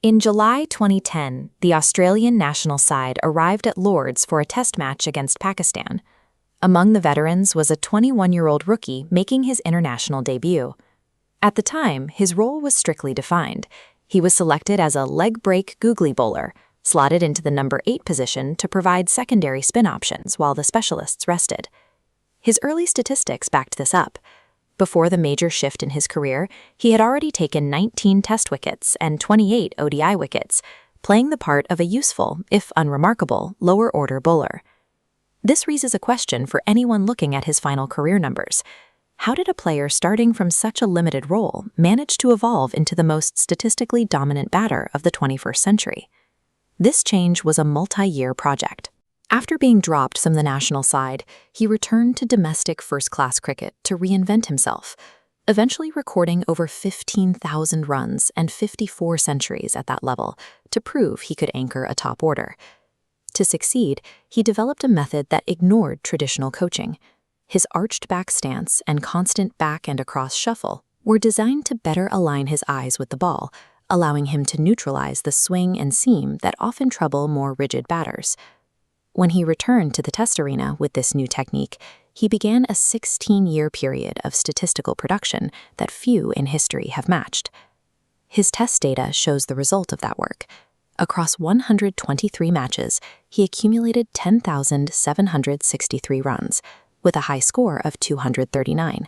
In July 2010, the Australian national side arrived at Lord's for a test match against Pakistan. Among the veterans was a 21-year-old rookie making his international debut. At the time, his role was strictly defined. He was selected as a leg-break googly bowler, slotted into the number 8 position to provide secondary spin options while the specialists rested. His early statistics backed this up. Before the major shift in his career, he had already taken 19 test wickets and 28 ODI wickets, playing the part of a useful, if unremarkable, lower-order bowler. This raises a question for anyone looking at his final career numbers. How did a player starting from such a limited role manage to evolve into the most statistically dominant batter of the 21st century? This change was a multi-year project. After being dropped from the national side, he returned to domestic first-class cricket to reinvent himself, eventually recording over 15,000 runs and 54 centuries at that level to prove he could anchor a top order. To succeed, he developed a method that ignored traditional coaching. His arched back stance and constant back and across shuffle were designed to better align his eyes with the ball, allowing him to neutralize the swing and seam that often trouble more rigid batters. When he returned to the test arena with this new technique, he began a 16-year period of statistical production that few in history have matched. His test data shows the result of that work. Across 123 matches, he accumulated 10,763 runs, with a high score of 239.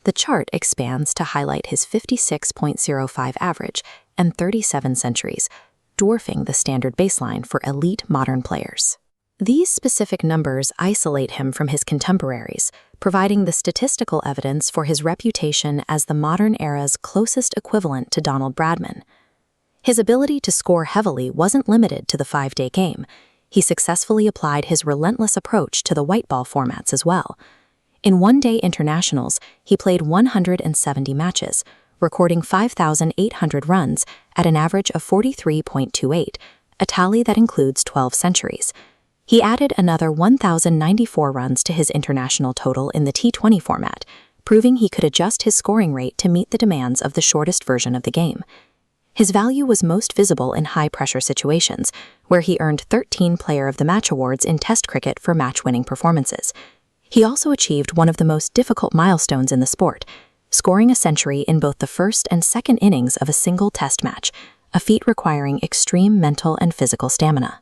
The chart expands to highlight his 56.05 average and 37 centuries, dwarfing the standard baseline for elite modern players. These specific numbers isolate him from his contemporaries, providing the statistical evidence for his reputation as the modern era's closest equivalent to Donald Bradman. His ability to score heavily wasn't limited to the 5-day game. He successfully applied his relentless approach to the white ball formats as well. In one-day internationals, he played 170 matches, recording 5,800 runs at an average of 43.28, a tally that includes 12 centuries. He added another 1,094 runs to his international total in the T20 format, proving he could adjust his scoring rate to meet the demands of the shortest version of the game. His value was most visible in high-pressure situations, where he earned 13 Player of the Match awards in Test cricket for match-winning performances. He also achieved one of the most difficult milestones in the sport, scoring a century in both the first and second innings of a single Test match, a feat requiring extreme mental and physical stamina.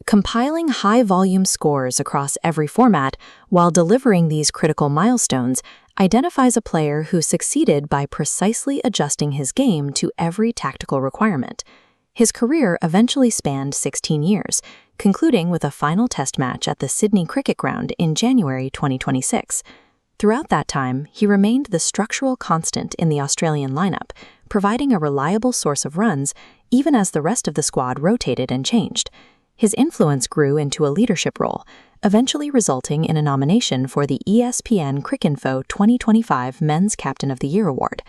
Compiling high-volume scores across every format while delivering these critical milestones identifies a player who succeeded by precisely adjusting his game to every tactical requirement. His career eventually spanned 16 years, concluding with a final test match at the Sydney Cricket Ground in January 2026. Throughout that time, he remained the structural constant in the Australian lineup, providing a reliable source of runs even as the rest of the squad rotated and changed. His influence grew into a leadership role, eventually resulting in a nomination for the ESPN Cricinfo 2025 Men's Captain of the Year award.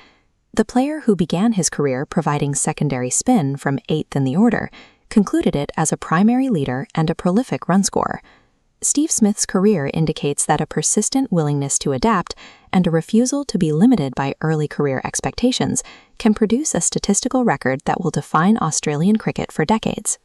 The player who began his career providing secondary spin from 8th in the order concluded it as a primary leader and a prolific run scorer. Steve Smith's career indicates that a persistent willingness to adapt and a refusal to be limited by early career expectations can produce a statistical record that will define Australian cricket for decades.